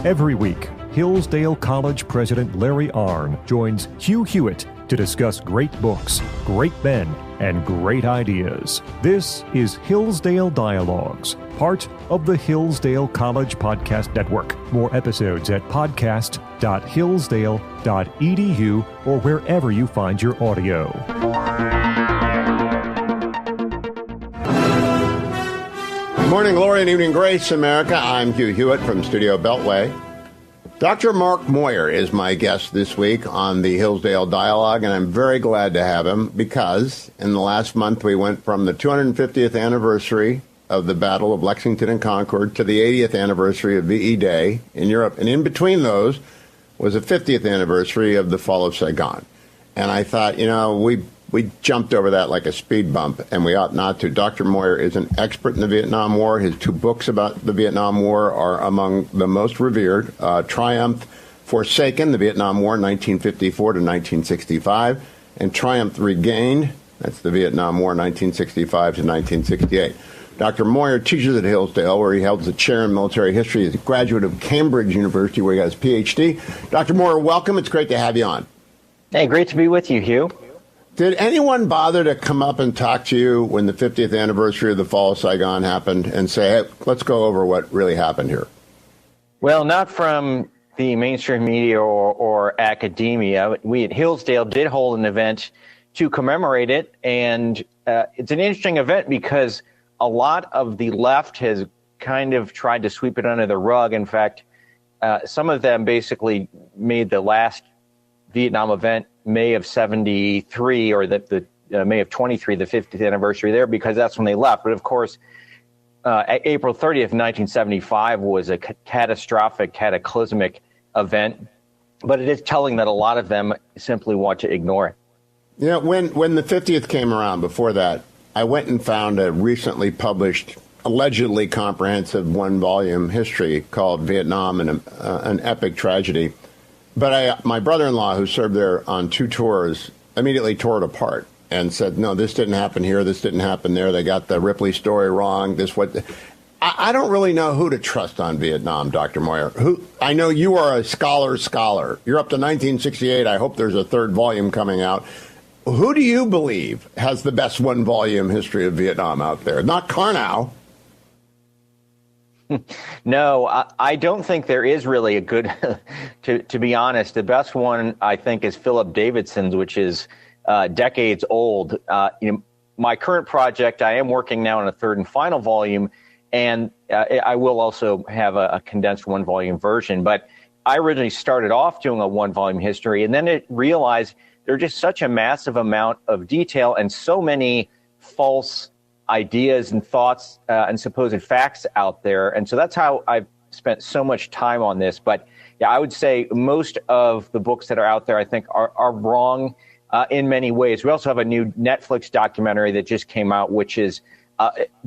Every week, Hillsdale College President Larry Arnn joins Hugh Hewitt to discuss great books, great men, and great ideas. This is Hillsdale Dialogues, part of the Hillsdale College Podcast Network. More episodes at podcast.hillsdale.edu or wherever you find your audio. Good morning, glory, and evening grace, America. I'm Hugh Hewitt from Studio Beltway. Dr. Mark Moyar is my guest this week on the Hillsdale Dialogue, and I'm very glad to have him because in the last month we went from the 250th anniversary of the Battle of Lexington and Concord to the 80th anniversary of VE Day in Europe, and in between those was the 50th anniversary of the fall of Saigon. And I thought, we jumped over that like a speed bump, and we ought not to. Dr. Moyar is an expert in the Vietnam War. His two books about the Vietnam War are among the most revered. Triumph, Forsaken, the Vietnam War, 1954 to 1965, and Triumph Regained, that's the Vietnam War, 1965 to 1968. Dr. Moyar teaches at Hillsdale, where he held the chair in military history. He's a graduate of Cambridge University, where he got his Ph.D. Dr. Moyar, welcome. It's great to have you on. Hey, great to be with you, Hugh. Did anyone bother to come up and talk to you when the 50th anniversary of the fall of Saigon happened and say, hey, let's go over what really happened here? Well, not from the mainstream media or academia. We at Hillsdale did hold an event to commemorate it, and it's an interesting event because a lot of the left has kind of tried to sweep it under the rug. In fact, some of them basically made the last Vietnam event May of 73 or the May of 23, the 50th anniversary there, because that's when they left. But of course, April 30th, 1975 was a cataclysmic event. But it is telling that a lot of them simply want to ignore it. Yeah, when the 50th came around, before that, I went and found a recently published, allegedly comprehensive one-volume history called Vietnam and an Epic Tragedy. But my brother-in-law, who served there on two tours, immediately tore it apart and said, no, this didn't happen here, this didn't happen there, they got the Ripley story wrong, I don't really know who to trust on Vietnam, Dr. Moyar. I know you are a scholar. You're up to 1968. I hope there's a third volume coming out. Who do you believe has the best one-volume history of Vietnam out there? Not Karnow. No, I don't think there is really a good, to be honest. The best one, I think, is Philip Davidson's, which is decades old. My current project, I am working now on a third and final volume, and I will also have a condensed one-volume version. But I originally started off doing a one-volume history, and then it realized there's just such a massive amount of detail and so many false ideas and thoughts and supposed facts out there. And so that's how I've spent so much time on this. But yeah, I would say most of the books that are out there, I think, are wrong in many ways. We also have a new Netflix documentary that just came out, which is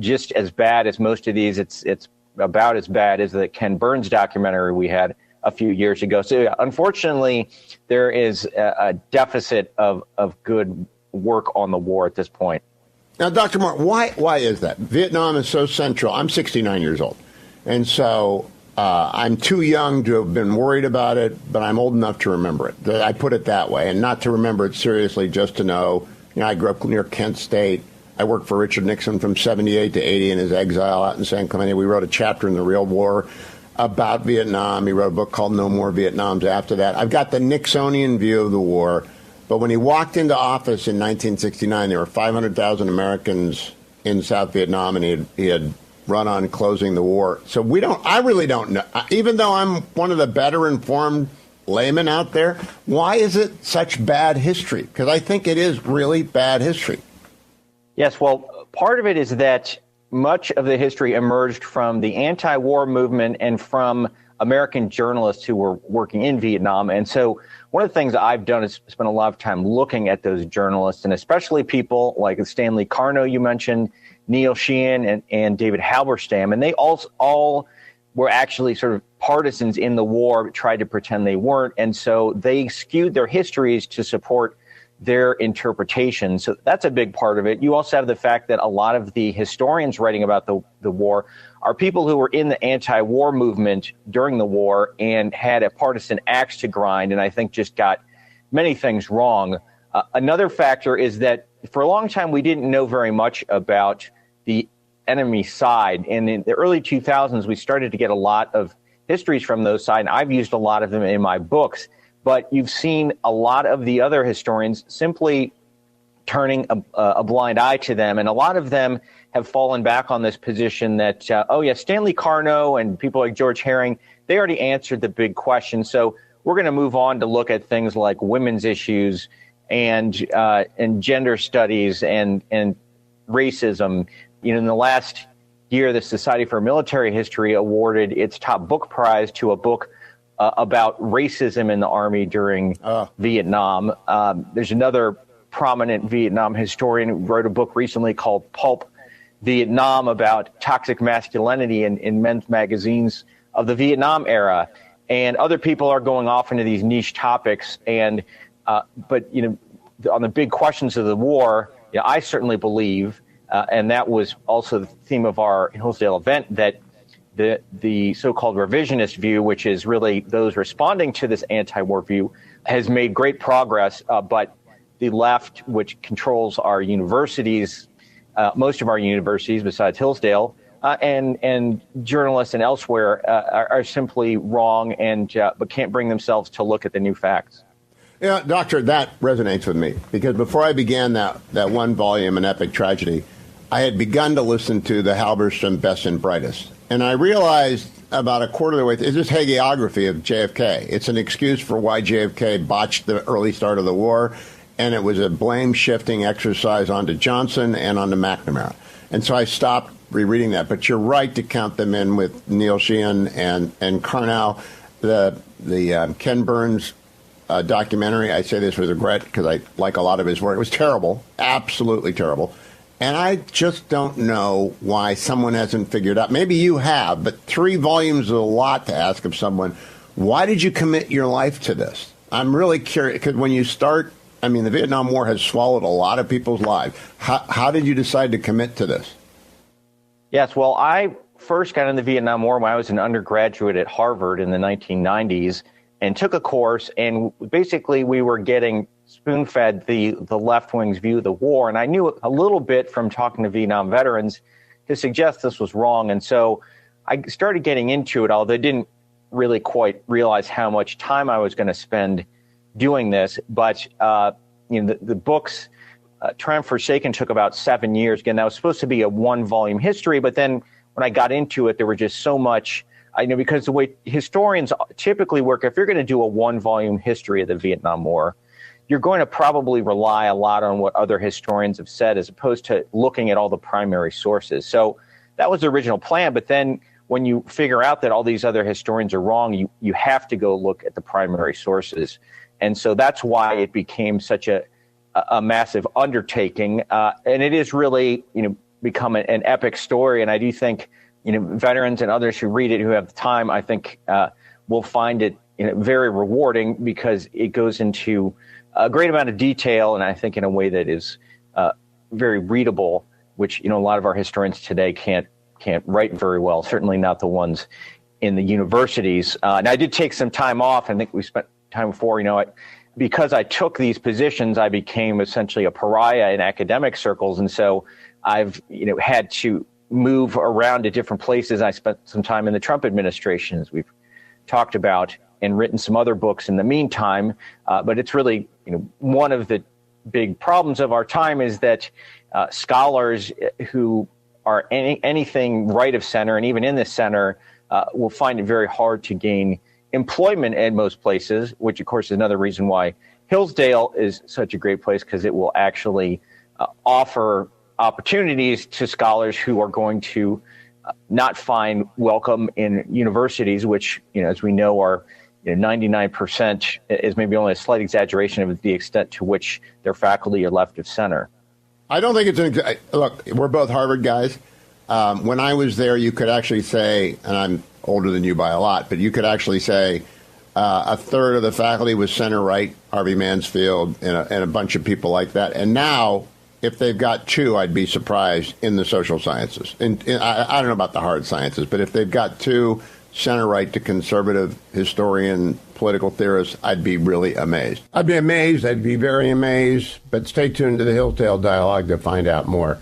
just as bad as most of these. It's about as bad as the Ken Burns documentary we had a few years ago. So yeah, unfortunately, there is a deficit of good work on the war at this point. Now, Dr. Mark, why is that? Vietnam is so central. I'm 69 years old, and so I'm too young to have been worried about it, but I'm old enough to remember it. I put it that way, and not to remember it seriously, just to know, I grew up near Kent State. I worked for Richard Nixon from 78 to 80 in his exile out in San Clemente. We wrote a chapter in The Real War about Vietnam. He wrote a book called No More Vietnams after that. I've got the Nixonian view of the war. But when he walked into office in 1969, there were 500,000 Americans in South Vietnam, and he had run on closing the war. So I really don't know. Even though I'm one of the better informed laymen out there, why is it such bad history? Because I think it is really bad history. Yes, well, part of it is that much of the history emerged from the anti-war movement and from American journalists who were working in Vietnam. And so one of the things I've done is spend a lot of time looking at those journalists, and especially people like Stanley Karnow, you mentioned, Neil Sheehan, and David Halberstam. And they all were actually sort of partisans in the war, but tried to pretend they weren't. And so they skewed their histories to support their interpretation. So that's a big part of it. You also have the fact that a lot of the historians writing about the war are people who were in the anti-war movement during the war and had a partisan axe to grind, and I think just got many things wrong. Another factor is that for a long time, we didn't know very much about the enemy side. And in the early 2000s, we started to get a lot of histories from those side, and I've used a lot of them in my books. But you've seen a lot of the other historians simply turning a blind eye to them. And a lot of them have fallen back on this position that, Stanley Carnot and people like George Herring, they already answered the big question. So we're going to move on to look at things like women's issues and gender studies and racism. In the last year, the Society for Military History awarded its top book prize to a book about racism in the Army during Vietnam. There's another prominent Vietnam historian who wrote a book recently called Pulp Vietnam about toxic masculinity in men's magazines of the Vietnam era. And other people are going off into these niche topics. But on the big questions of the war, I certainly believe, and that was also the theme of our Hillsdale event, that the so-called revisionist view, which is really those responding to this anti-war view, has made great progress. But the left, which controls our universities, most of our universities besides Hillsdale, and journalists and elsewhere are simply wrong but can't bring themselves to look at the new facts. Yeah, Doctor, that resonates with me because before I began that one volume, An Epic Tragedy, I had begun to listen to the Halberstam Best and Brightest. And I realized about a quarter of the way, it's this hagiography of JFK. It's an excuse for why JFK botched the early start of the war, and it was a blame-shifting exercise onto Johnson and onto McNamara. And so I stopped rereading that. But you're right to count them in with Neil Sheehan and Carnot, the Ken Burns documentary. I say this with regret because I like a lot of his work. It was terrible, absolutely terrible. And I just don't know why someone hasn't figured out. Maybe you have, but 3 volumes is a lot to ask of someone. Why did you commit your life to this? I'm really curious, because when you start, the Vietnam War has swallowed a lot of people's lives. How did you decide to commit to this? Yes, well, I first got into the Vietnam War when I was an undergraduate at Harvard in the 1990s and took a course, and basically we were getting spoon-fed the left wing's view of the war. And I knew a little bit from talking to Vietnam veterans to suggest this was wrong. And so I started getting into it, although I didn't really quite realize how much time I was going to spend doing this. But, the books, Triumph Forsaken, took about 7 years. Again, that was supposed to be a 1-volume history. But then when I got into it, there was just so much, because the way historians typically work, if you're going to do a 1-volume history of the Vietnam War, you're going to probably rely a lot on what other historians have said as opposed to looking at all the primary sources. So that was the original plan. But then when you figure out that all these other historians are wrong, you have to go look at the primary sources. And so that's why it became such a massive undertaking. And it is really, become an epic story. And I do think, veterans and others who read it, who have the time, I think will find it very rewarding because it goes into a great amount of detail, and I think in a way that is very readable, which a lot of our historians today can't write very well. Certainly not the ones in the universities. And I did take some time off. I think we spent time before. Because I took these positions, I became essentially a pariah in academic circles, and so I've had to move around to different places. I spent some time in the Trump administration, as we've talked about, and written some other books in the meantime. But it's really, one of the big problems of our time is that scholars who are anything right of center, and even in the center, will find it very hard to gain employment in most places, which, of course, is another reason why Hillsdale is such a great place, because it will actually offer opportunities to scholars who are going to not find welcome in universities, which, as we know, are 99% is maybe only a slight exaggeration of the extent to which their faculty are left of center. I don't think it's look, we're both Harvard guys. When I was there, you could actually say, and I'm older than you by a lot, but you could actually say A third of the faculty was center-right, Harvey Mansfield, and a bunch of people like that. And now, if they've got two, I'd be surprised in the social sciences. And I don't know about the hard sciences, but if they've got two center-right to conservative historian, political theorists, I'd be really amazed. I'd be amazed. I'd be very amazed. But stay tuned to the Hillsdale Dialogue to find out more.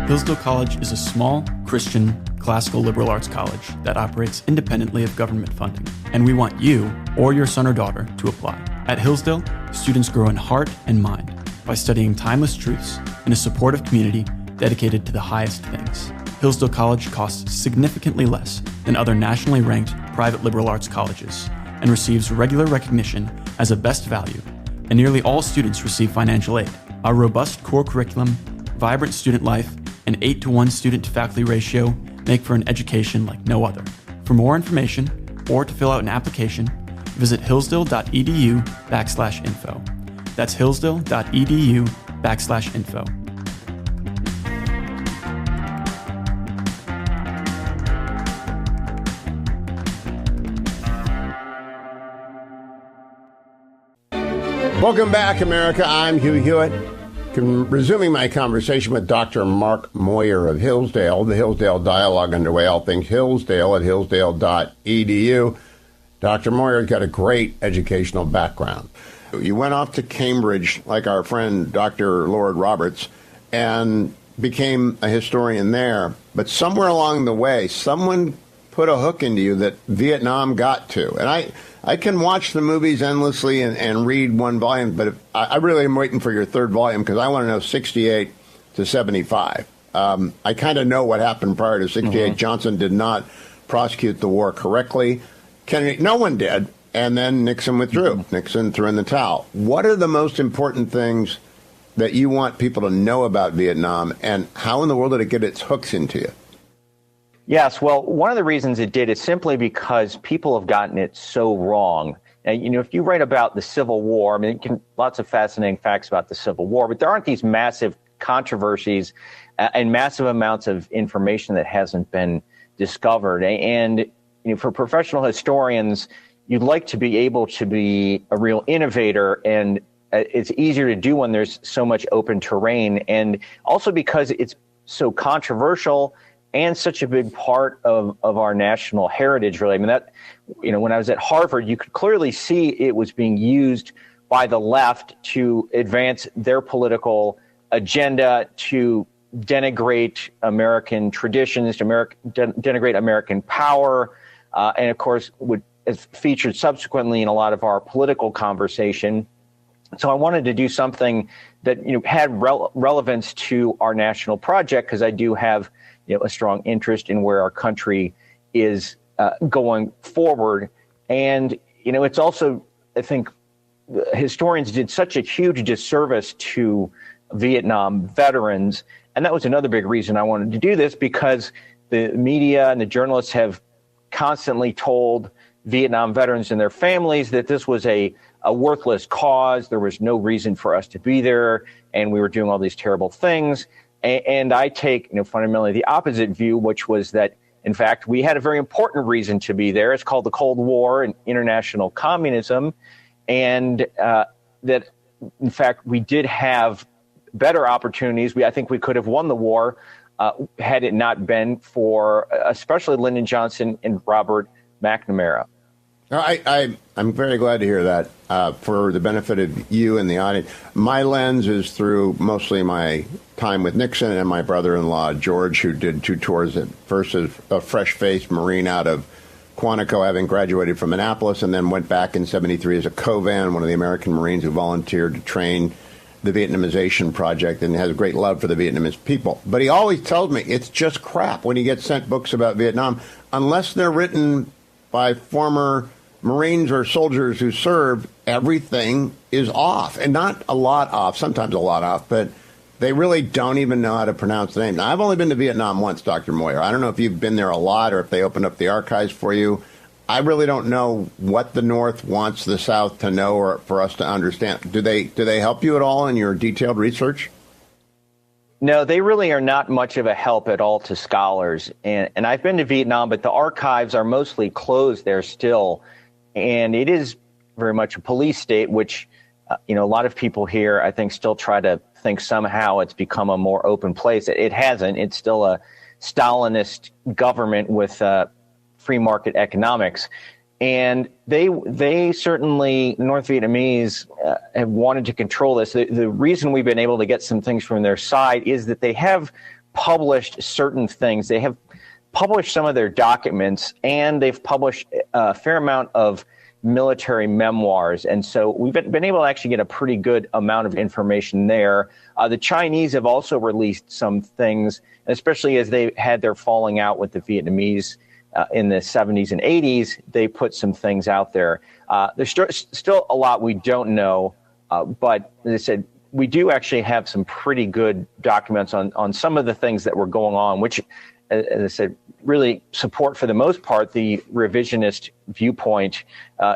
Hillsdale College is a small, Christian, classical liberal arts college that operates independently of government funding, and we want you or your son or daughter to apply. At Hillsdale, students grow in heart and mind by studying timeless truths in a supportive community dedicated to the highest things. Hillsdale College costs significantly less than other nationally ranked private liberal arts colleges and receives regular recognition as a best value, and nearly all students receive financial aid. Our robust core curriculum, vibrant student life, and 8-to-1 student-to-faculty ratio make for an education like no other. For more information or to fill out an application, visit hillsdale.edu/info. That's hillsdale.edu/info. Welcome back, America. I'm Hugh Hewitt. Resuming my conversation with Dr. Mark Moyar of Hillsdale, the Hillsdale Dialogue underway, all things Hillsdale at hillsdale.edu. Dr. Moyar's got a great educational background. You went off to Cambridge, like our friend Dr. Lord Roberts, and became a historian there. But somewhere along the way, someone put a hook into you that Vietnam got to. And I can watch the movies endlessly and read one volume, but I really am waiting for your third volume because I want to know 68 to 75. I kind of know what happened prior to 68. Mm-hmm. Johnson did not prosecute the war correctly. Kennedy, no one did. And then Nixon withdrew. Mm-hmm. Nixon threw in the towel. What are the most important things that you want people to know about Vietnam, and how in the world did it get its hooks into you? Yes, well, one of the reasons it did is simply because people have gotten it so wrong. And, if you write about the Civil War, I mean, lots of fascinating facts about the Civil War, but there aren't these massive controversies and massive amounts of information that hasn't been discovered. And, for professional historians, you'd like to be able to be a real innovator, and it's easier to do when there's so much open terrain. And also because it's so controversial and such a big part of our national heritage, really. I mean, that, when I was at Harvard, you could clearly see it was being used by the left to advance their political agenda, to denigrate American traditions, to denigrate American power, and of course, is featured subsequently in a lot of our political conversation. So I wanted to do something that had relevance to our national project, because I do have a strong interest in where our country is going forward. And, it's also, I think, historians did such a huge disservice to Vietnam veterans. And that was another big reason I wanted to do this, because the media and the journalists have constantly told Vietnam veterans and their families that this was a worthless cause. There was no reason for us to be there, and we were doing all these terrible things. And I take, fundamentally the opposite view, which was that, in fact, we had a very important reason to be there. It's called the Cold War and international communism. And that, in fact, we did have better opportunities. I think we could have won the war had it not been for especially Lyndon Johnson and Robert McNamara. I'm very glad to hear that. For the benefit of you and the audience, my lens is through mostly my time with Nixon and my brother-in-law, George, who did 2 tours at first as a fresh-faced Marine out of Quantico, having graduated from Annapolis, and then went back in 73 as a Covan, one of the American Marines who volunteered to train the Vietnamization project, and has a great love for the Vietnamese people. But he always tells me it's just crap when he gets sent books about Vietnam, unless they're written by former Marines or soldiers who served. Everything is off, and not a lot off, sometimes a lot off, but they really don't even know how to pronounce the name. Now, I've only been to Vietnam once, Dr. Moyar. I don't know if you've been there a lot or if they opened up the archives for you. I really don't know what the North wants the South to know or for us to understand. Do they help you at all in your detailed research? No, they really are not much of a help at all to scholars. And I've been to Vietnam, but the archives are mostly closed there still. And it is very much a police state, which, a lot of people here, I think, still try to think somehow it's become a more open place. It hasn't. It's still a Stalinist government with free market economics. And they certainly, North Vietnamese, have wanted to control this. The reason we've been able to get some things from their side is that they have published certain things. They have published some of their documents, and they've published a fair amount of military memoirs. And so we've been able to actually get a pretty good amount of information there. The Chinese have also released some things, especially as they had their falling out with the Vietnamese in the 70s and 80s, they put some things out there. There's still a lot we don't know, but as I said, we do actually have some pretty good documents on some of the things that were going on, which, as I said, really support, for the most part, the revisionist viewpoint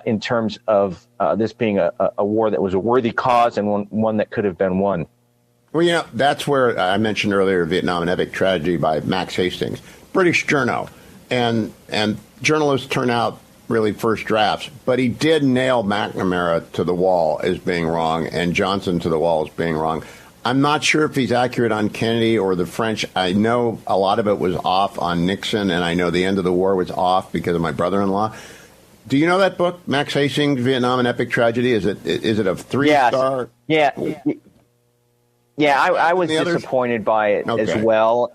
in terms of this being a war that was a worthy cause and one that could have been won. Well, that's where I mentioned earlier Vietnam, an Epic Tragedy by Max Hastings, British journo. And journalists turn out really first drafts, but he did nail McNamara to the wall as being wrong and Johnson to the wall as being wrong. I'm not sure if he's accurate on Kennedy or the French. I know a lot of it was off on Nixon, and I know the end of the war was off because of my brother-in-law. Do you know that book, Max Hastings, Vietnam, an Epic Tragedy? Is it a 3-star? Yeah. I was disappointed by it as well.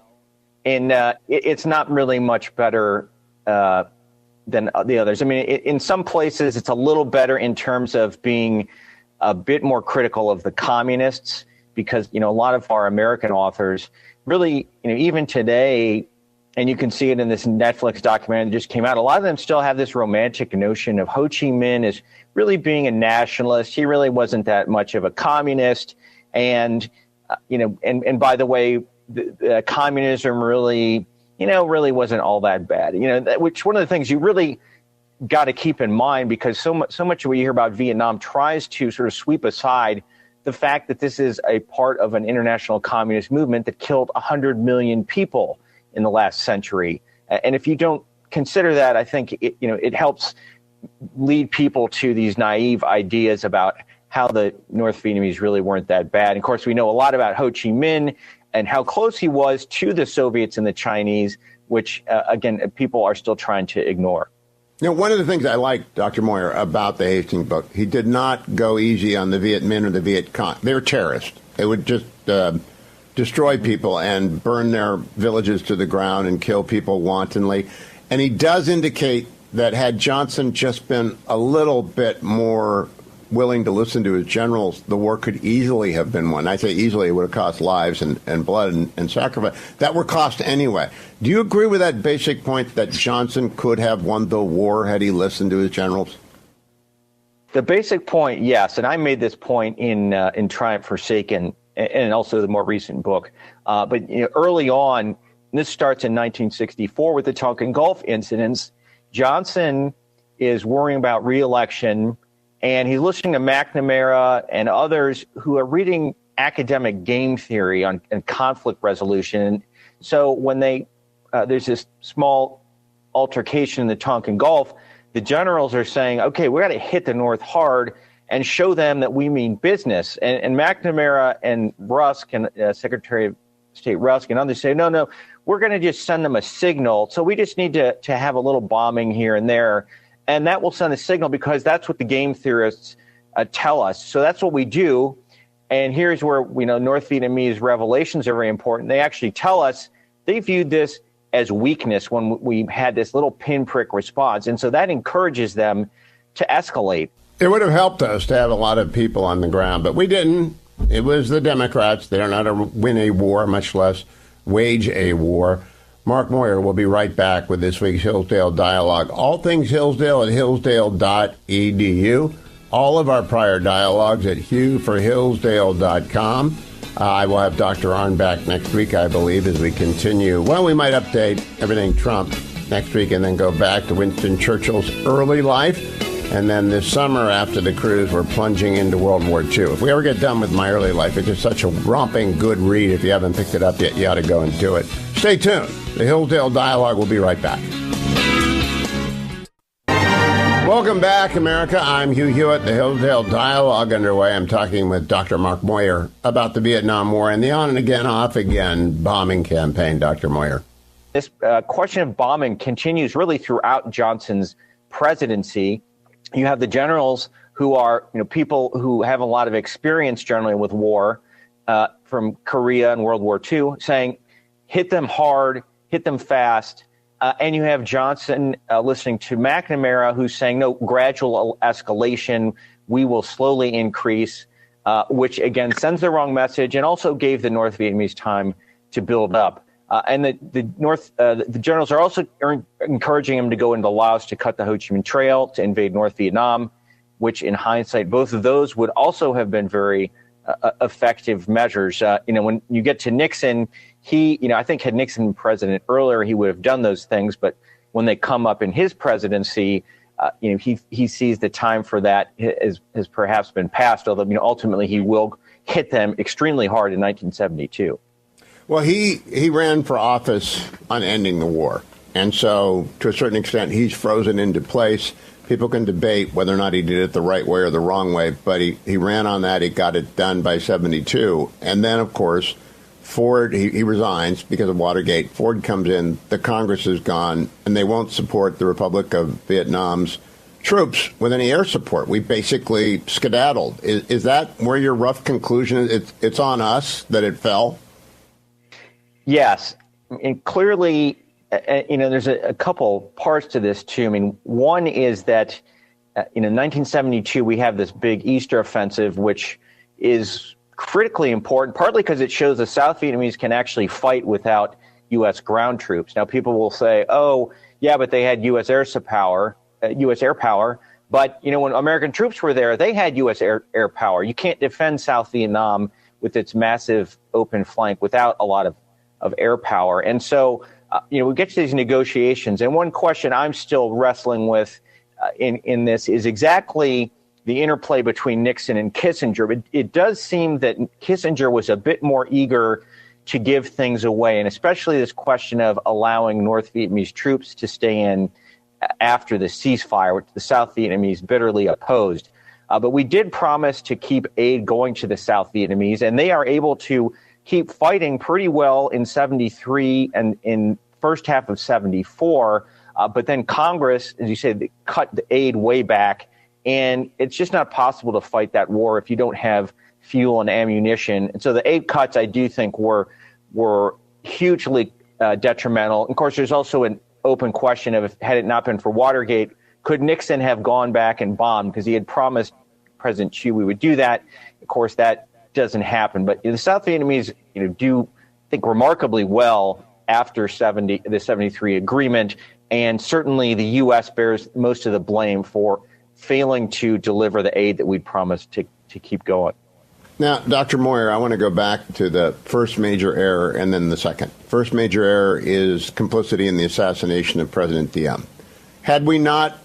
And it's not really much better than the others. I mean, in some places, it's a little better in terms of being a bit more critical of the communists, because, a lot of our American authors really, even today, and you can see it in this Netflix documentary that just came out, a lot of them still have this romantic notion of Ho Chi Minh as really being a nationalist. He really wasn't that much of a communist. And, and by the way, the communism really wasn't all that bad. Which one of the things you really got to keep in mind, because so much of what you hear about Vietnam tries to sort of sweep aside the fact that this is a part of an international communist movement that killed 100 million people in the last century. And if you don't consider that, I think it helps lead people to these naive ideas about how the North Vietnamese really weren't that bad. And of course, we know a lot about Ho Chi Minh and how close he was to the Soviets and the Chinese, which, again, people are still trying to ignore. One of the things I like, Dr. Moyar, about the Hastings book, he did not go easy on the Viet Minh or the Viet Cong. They're terrorists. They would just destroy people and burn their villages to the ground and kill people wantonly. And he does indicate that had Johnson just been a little bit more willing to listen to his generals, the war could easily have been won. I say easily, it would have cost lives and blood and sacrifice that were cost anyway. Do you agree with that basic point that Johnson could have won the war had he listened to his generals? The basic point, yes, and I made this point in Triumph Forsaken and also the more recent book. But early on, this starts in 1964 with the Tonkin Gulf incidents. Johnson is worrying about re-election, and he's listening to McNamara and others who are reading academic game theory on conflict resolution. So when there's this small altercation in the Tonkin Gulf, the generals are saying, okay, we got to hit the North hard and show them that we mean business. And McNamara and Rusk and Secretary of State Rusk and others say, no, we're going to just send them a signal. So we just need to have a little bombing here and there. And that will send a signal because that's what the game theorists tell us. So that's what we do. And here's where North Vietnamese revelations are very important. They actually tell us they viewed this as weakness when we had this little pinprick response. And so that encourages them to escalate. It would have helped us to have a lot of people on the ground, but we didn't. It was the Democrats. They don't know how to win a war, much less wage a war. Mark Moyar will be right back with this week's Hillsdale Dialogue. All things Hillsdale at hillsdale.edu. All of our prior dialogues at hughforhillsdale.com. I will have Dr. Arnn back next week, I believe, as we continue. Well, we might update everything Trump next week and then go back to Winston Churchill's early life And then this summer after the cruise, we're plunging into World War II. If we ever get done with My Early Life, it's just such a romping good read. If you haven't picked it up yet, you ought to go and do it. Stay tuned. The Hillsdale Dialogue will be right back. Welcome back, America. I'm Hugh Hewitt. The Hillsdale Dialogue underway. I'm talking with Dr. Mark Moyar about the Vietnam War and the on and again, off again bombing campaign. Dr. Moyar. This question of bombing continues really throughout Johnson's presidency. You have the generals who are, people who have a lot of experience generally with war from Korea and World War II saying, hit them hard, hit them fast. And you have Johnson listening to McNamara, who's saying, no, gradual escalation, we will slowly increase, which, again, sends the wrong message and also gave the North Vietnamese time to build up. And the generals are also encouraging him to go into Laos to cut the Ho Chi Minh Trail, to invade North Vietnam, which in hindsight, both of those would also have been very effective measures. When you get to Nixon, I think had Nixon been president earlier, he would have done those things. But when they come up in his presidency, he sees the time for that has perhaps been passed, although ultimately he will hit them extremely hard in 1972. Well, he ran for office on ending the war. And so to a certain extent, he's frozen into place. People can debate whether or not he did it the right way or the wrong way, but he ran on that. He got it done by 72. And then, of course, Ford, he resigns because of Watergate. Ford comes in, the Congress is gone, and they won't support the Republic of Vietnam's troops with any air support. We basically skedaddled. Is that where your rough conclusion is? It's on us that it fell? Yes. And clearly, there's a couple parts to this, too. I mean, one is that, in 1972, we have this big Easter offensive, which is critically important, partly because it shows the South Vietnamese can actually fight without U.S. ground troops. Now, people will say, oh, yeah, but they had U.S. air power. But, when American troops were there, they had U.S. air power. You can't defend South Vietnam with its massive open flank without a lot of air power. And so, we get to these negotiations. And one question I'm still wrestling with in this is exactly the interplay between Nixon and Kissinger. It does seem that Kissinger was a bit more eager to give things away, and especially this question of allowing North Vietnamese troops to stay in after the ceasefire, which the South Vietnamese bitterly opposed. But we did promise to keep aid going to the South Vietnamese, and they are able to keep fighting pretty well in 73 and in first half of 74. But then Congress, as you say, they cut the aid way back. And it's just not possible to fight that war if you don't have fuel and ammunition. And so the aid cuts, I do think, were hugely detrimental. Of course, there's also an open question of, had it not been for Watergate, could Nixon have gone back and bombed? Because he had promised President Chiu we would do that. Of course, that doesn't happen. But the South Vietnamese, do think remarkably well after the 73 agreement. And certainly the U.S. bears most of the blame for failing to deliver the aid that we'd promised to keep going. Now, Dr. Moyar, I want to go back to the first major error and then the second. First major error is complicity in the assassination of President Diem. Had we not,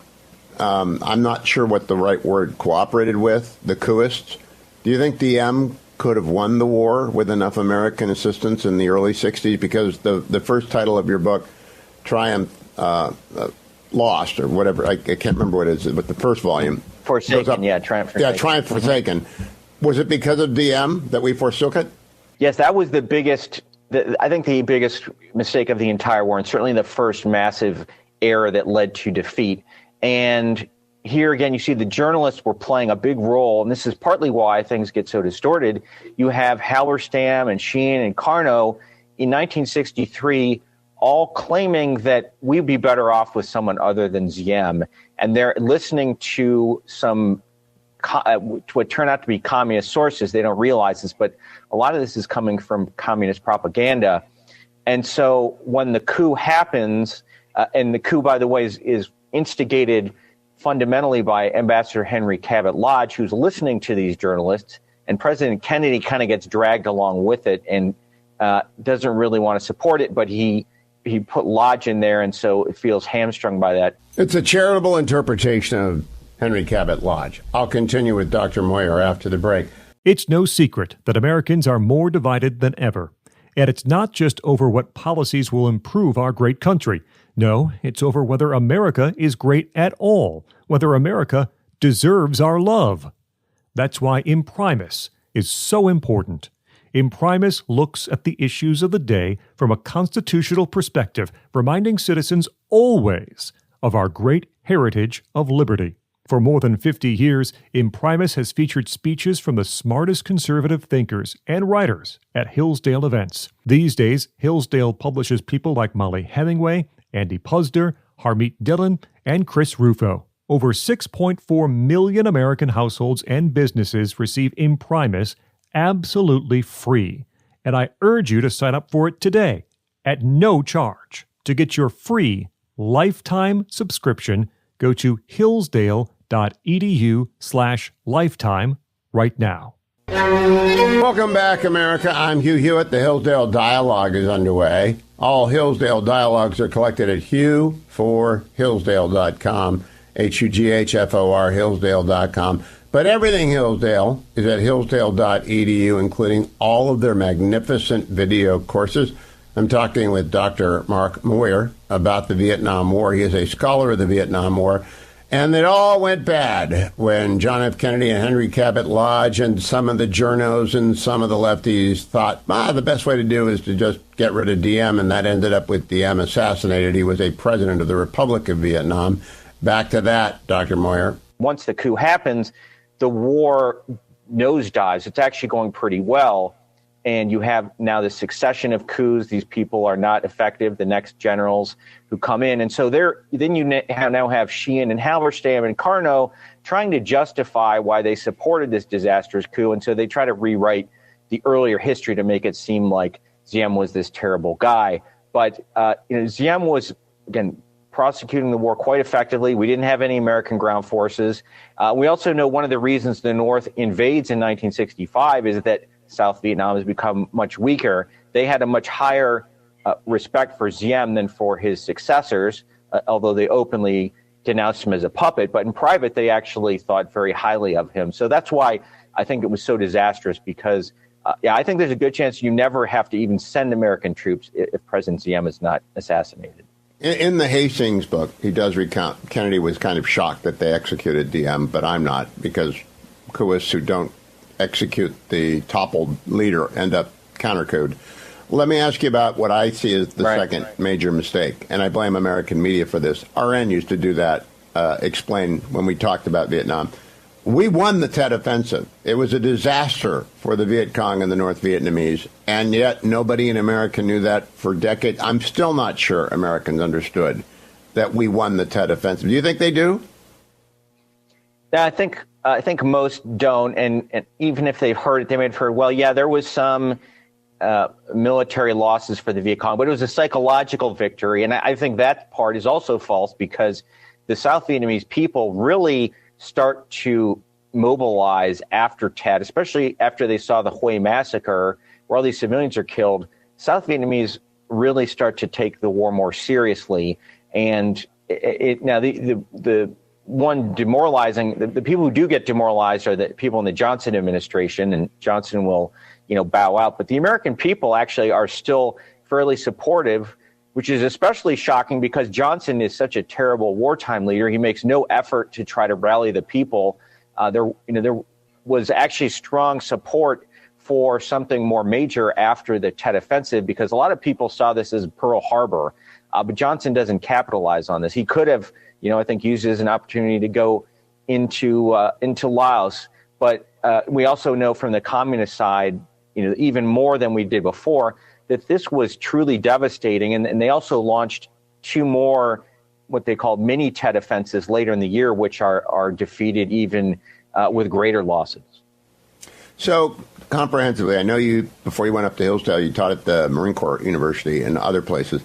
I'm not sure what the right word, cooperated with the coupists, do you think Diem could have won the war with enough American assistance in the early 60s? Because the first title of your book, Triumph, Lost, or whatever, I can't remember what it is, but the first volume. Forsaken, Triumph Forsaken. Yeah, Triumph Forsaken. Was it because of Diem that we forsook it? Yes, that was the biggest mistake of the entire war, and certainly the first massive error that led to defeat. And here again, you see the journalists were playing a big role, and this is partly why things get so distorted. You have Halberstam and Sheehan and Carnot in 1963 all claiming that we'd be better off with someone other than Diem, and they're listening to some what turn out to be communist sources. They don't realize this, but a lot of this is coming from communist propaganda. And so when the coup happens, and the coup, by the way, is instigated fundamentally by Ambassador Henry Cabot Lodge, who's listening to these journalists, and President Kennedy kind of gets dragged along with it and doesn't really want to support it, but he put Lodge in there, and so it feels hamstrung by that. It's a charitable interpretation of Henry Cabot Lodge. I'll continue with Dr. Moyar after the break. It's no secret that Americans are more divided than ever. And it's not just over what policies will improve our great country. No, it's over whether America is great at all, whether America deserves our love. That's why Imprimis is so important. Imprimis looks at the issues of the day from a constitutional perspective, reminding citizens always of our great heritage of liberty. For more than 50 years, Imprimis has featured speeches from the smartest conservative thinkers and writers at Hillsdale events. These days, Hillsdale publishes people like Molly Hemingway, Andy Puzder, Harmeet Dillon, and Chris Rufo. Over 6.4 million American households and businesses receive Imprimis absolutely free. And I urge you to sign up for it today at no charge. To get your free lifetime subscription, go to hillsdale.edu/lifetime right now. Welcome back, America. I'm Hugh Hewitt. The Hillsdale Dialogue is underway. All Hillsdale Dialogues are collected at hugh4hillsdale.com, HUGHFOR, Hillsdale.com. But everything Hillsdale is at hillsdale.edu, including all of their magnificent video courses. I'm talking with Dr. Mark Moyar about the Vietnam War. He is a scholar of the Vietnam War. And it all went bad when John F. Kennedy and Henry Cabot Lodge and some of the journos and some of the lefties thought, the best way to do is to just get rid of Diem, and that ended up with Diem assassinated. He was a president of the Republic of Vietnam. Back to that, Dr. Moyar. Once the coup happens, the war nosedives. It's actually going pretty well. And you have now the succession of coups. These people are not effective, the next generals who come in. And so then you now have Sheehan and Halberstam and Carnot trying to justify why they supported this disastrous coup. And so they try to rewrite the earlier history to make it seem like Diem was this terrible guy. But Diem was, again, prosecuting the war quite effectively. We didn't have any American ground forces. We also know one of the reasons the North invades in 1965 is that South Vietnam has become much weaker. They had a much higher respect for Diem than for his successors, although they openly denounced him as a puppet. But in private, they actually thought very highly of him. So that's why I think it was so disastrous, because I think there's a good chance you never have to even send American troops if President Diem is not assassinated. In the Hastings book, he does recount Kennedy was kind of shocked that they executed Diem, but I'm not, because coupists who don't execute the toppled leader end up counter-couped. Let me ask you about what I see as the second major mistake, and I blame American media for this. Arnn used to do that, explain when we talked about Vietnam. We won the Tet Offensive. It was a disaster for the Viet Cong and the North Vietnamese, and yet nobody in America knew that for decades. I'm still not sure Americans understood that we won the Tet Offensive. Do you think they do? Yeah, I think most don't, and even if they've heard it, they may have heard, well, yeah, there was some military losses for the Viet Cong, but it was a psychological victory. And I think that part is also false, because the South Vietnamese people really start to mobilize after Tet, especially after they saw the Hue massacre, where all these civilians are killed. South Vietnamese really start to take the war more seriously. And now the one demoralizing, the people who do get demoralized are the people in the Johnson administration, and Johnson will, bow out. But the American people actually are still fairly supportive, which is especially shocking because Johnson is such a terrible wartime leader. He makes no effort to try to rally the people. There was actually strong support for something more major after the Tet Offensive, because a lot of people saw this as Pearl Harbor. But Johnson doesn't capitalize on this. He could have, I think, used it as an opportunity to go into Laos. But we also know from the communist side, even more than we did before, that this was truly devastating. And they also launched two more, what they called mini Tet offensives later in the year, which are defeated even with greater losses. So comprehensively, I know you, before you went up to Hillsdale, you taught at the Marine Corps University and other places.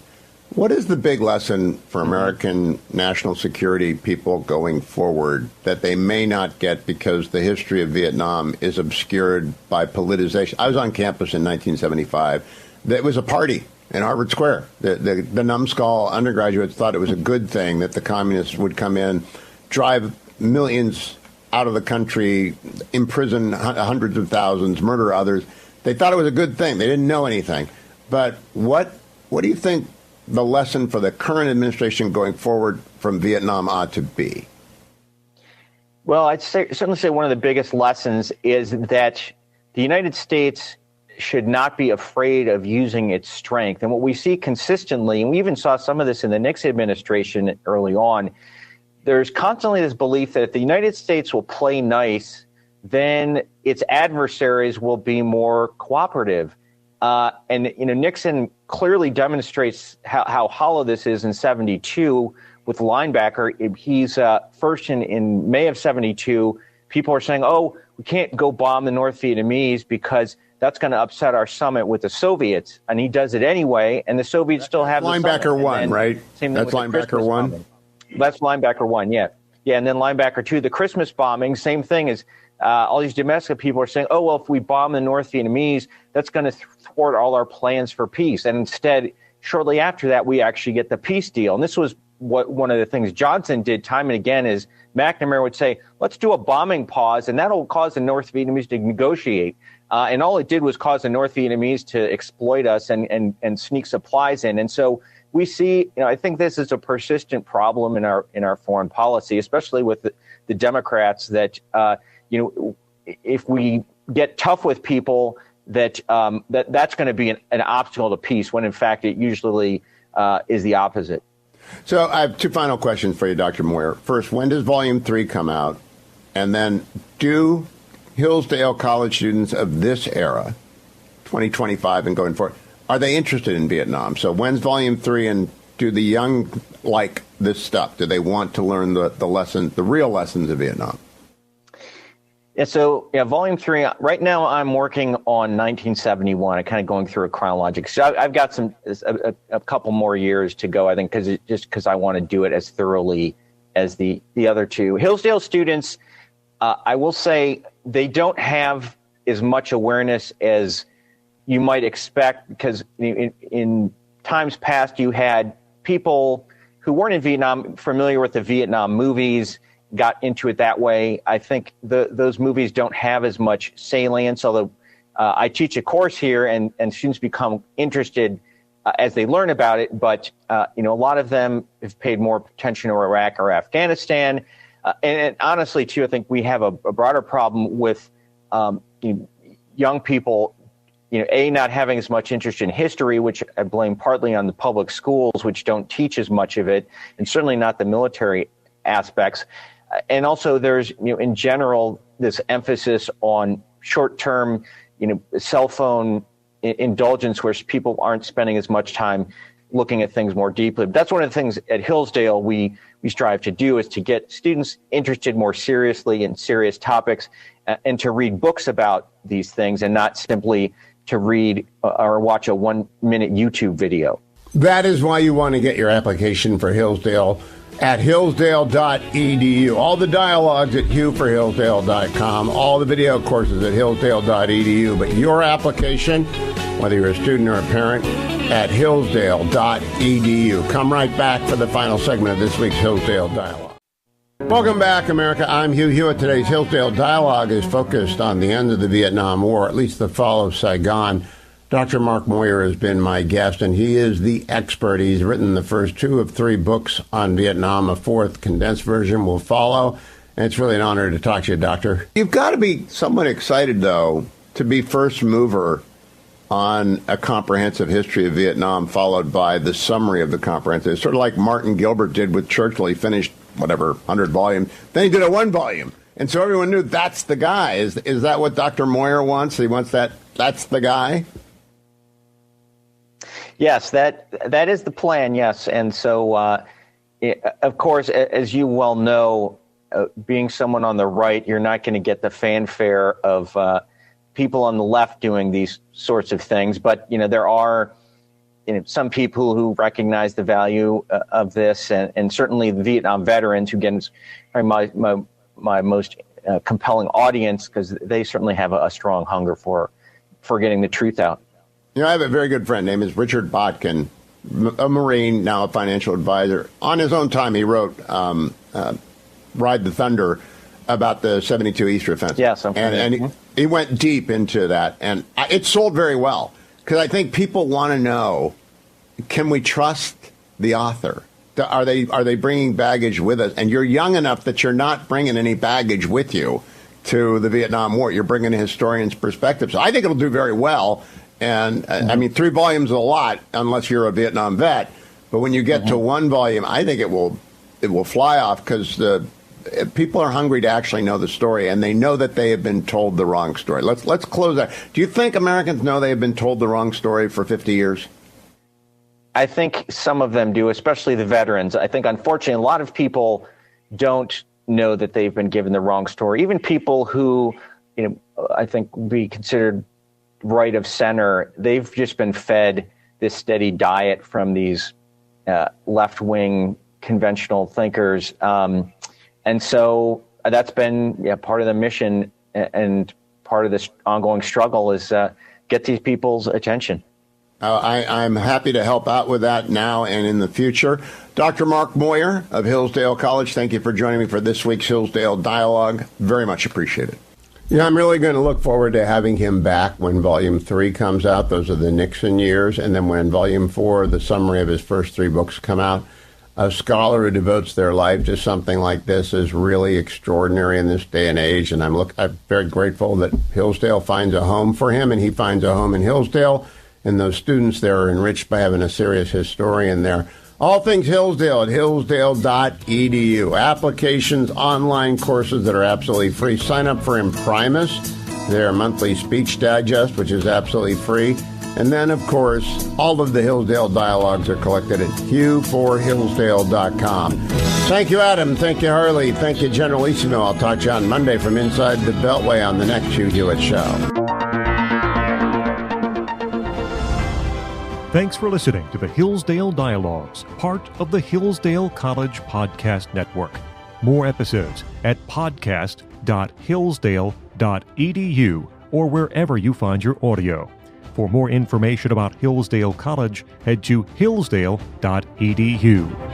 What is the big lesson for American national security people going forward that they may not get because the history of Vietnam is obscured by politicization? I was on campus in 1975. There was a party in Harvard Square. The numbskull undergraduates thought it was a good thing that the communists would come in, drive millions out of the country, imprison hundreds of thousands, murder others. They thought it was a good thing. They didn't know anything. But what do you think the lesson for the current administration going forward from Vietnam ought to be? Well, certainly say one of the biggest lessons is that the United States should not be afraid of using its strength. And what we see consistently, and we even saw some of this in the Nixon administration early on, there's constantly this belief that if the United States will play nice, then its adversaries will be more cooperative. And Nixon clearly demonstrates how hollow this is in 72 with linebacker. He's first in May of 72. People are saying, oh, we can't go bomb the North Vietnamese because that's going to upset our summit with the Soviets. And he does it anyway. And the Soviets still have linebacker one, right? That's linebacker one. Bombing. That's linebacker one. Yeah. Yeah. And then linebacker two, the Christmas bombing, same thing is all these domestic people are saying, oh, well, if we bomb the North Vietnamese, that's going to thwart all our plans for peace. And instead, shortly after that, we actually get the peace deal. And this was what one of the things Johnson did time and again is McNamara would say, let's do a bombing pause, and that'll cause the North Vietnamese to negotiate. And all it did was cause the North Vietnamese to exploit us and sneak supplies in. And so we see, I think this is a persistent problem in our foreign policy, especially with the Democrats, that if we get tough with people, that's going to be an obstacle to peace, when in fact it usually is the opposite. So I have two final questions for you, Dr. Moyar. First, when does Volume 3 come out? And then, do Hillsdale College students of this era, 2025 and going forward, are they interested in Vietnam? So when's Volume 3, and do the young like this stuff? Do they want to learn the real lessons of Vietnam? Yeah, so Volume 3, right now I'm working on 1971. I'm kind of going through a chronological. So I've got a couple more years to go, I think, because I want to do it as thoroughly as the other two. Hillsdale students, I will say, they don't have as much awareness as you might expect, because in times past you had people who weren't in Vietnam familiar with the Vietnam movies, got into it that way. I think those movies don't have as much salience, although I teach a course here and students become interested as they learn about it. But, a lot of them have paid more attention to Iraq or Afghanistan. And honestly, too, I think we have a broader problem with young people, not having as much interest in history, which I blame partly on the public schools, which don't teach as much of it, and certainly not the military aspects. And also there's, in general, this emphasis on short-term, cell phone indulgence, where people aren't spending as much time looking at things more deeply. But that's one of the things at Hillsdale we strive to do, is to get students interested more seriously in serious topics, and to read books about these things, and not simply to read or watch a 1-minute YouTube video. That is why you want to get your application for Hillsdale at hillsdale.edu. All the dialogues at hughforhillsdale.com. All the video courses at hillsdale.edu. But your application, whether you're a student or a parent, at hillsdale.edu. Come right back for the final segment of this week's Hillsdale Dialogue. Welcome back, America. I'm Hugh Hewitt. Today's Hillsdale Dialogue is focused on the end of the Vietnam War, at least the fall of Saigon. Dr. Mark Moyar has been my guest, and he is the expert. He's written the first 2 of 3 books on Vietnam. A 4th condensed version will follow, and it's really an honor to talk to you, Doctor. You've got to be somewhat excited, though, to be first mover on a comprehensive history of Vietnam, followed by the summary of the comprehensive. Sort of like Martin Gilbert did with Churchill. He finished, 100 volumes. Then he did a 1 volume. And so everyone knew that's the guy. Is that what Dr. Moyar wants? He wants that's the guy? Yes, that is the plan, yes. And so, of course, as you well know, being someone on the right, you're not going to get the fanfare of people on the left doing these sorts of things. But, there are some people who recognize the value of this, and certainly the Vietnam veterans, who again are my most compelling audience, because they certainly have a strong hunger for getting the truth out. I have a very good friend. Name is Richard Botkin, a Marine, now a financial advisor. On his own time, he wrote Ride the Thunder about the 72 Easter offense. Yes, and he went deep into that, and it sold very well because I think people want to know: can we trust the author? Are they bringing baggage with us? And you're young enough that you're not bringing any baggage with you to the Vietnam War. You're bringing a historian's perspective. So I think it'll do very well. And I mean, 3 volumes is a lot unless you're a Vietnam vet. But when you get to 1 volume, I think it will fly off because people are hungry to actually know the story, and they know that they have been told the wrong story. Let's close that. Do you think Americans know they have been told the wrong story for 50 years? I think some of them do, especially the veterans. I think, unfortunately, a lot of people don't know that they've been given the wrong story. Even people who, I think would be considered right of center, they've just been fed this steady diet from these left-wing conventional thinkers. And so that's been part of the mission and part of this ongoing struggle is get these people's attention. I'm happy to help out with that now and in the future. Dr. Mark Moyar of Hillsdale College, thank you for joining me for this week's Hillsdale Dialogue. Very much appreciated. I'm really going to look forward to having him back when Volume 3 comes out. Those are the Nixon years. And then when Volume 4, the summary of his first 3 books, come out. A scholar who devotes their life to something like this is really extraordinary in this day and age. And I'm very grateful that Hillsdale finds a home for him, and he finds a home in Hillsdale. And those students there are enriched by having a serious historian there. All things Hillsdale at hillsdale.edu. Applications, online courses that are absolutely free. Sign up for Imprimus, their monthly speech digest, which is absolutely free. And then, of course, all of the Hillsdale Dialogues are collected at hughforhillsdale.com. Thank you, Adam. Thank you, Harley. Thank you, Generalissimo. I'll talk to you on Monday from inside the Beltway on the next Hugh Hewitt Show. Thanks for listening to the Hillsdale Dialogues, part of the Hillsdale College Podcast Network. More episodes at podcast.hillsdale.edu or wherever you find your audio. For more information about Hillsdale College, head to hillsdale.edu.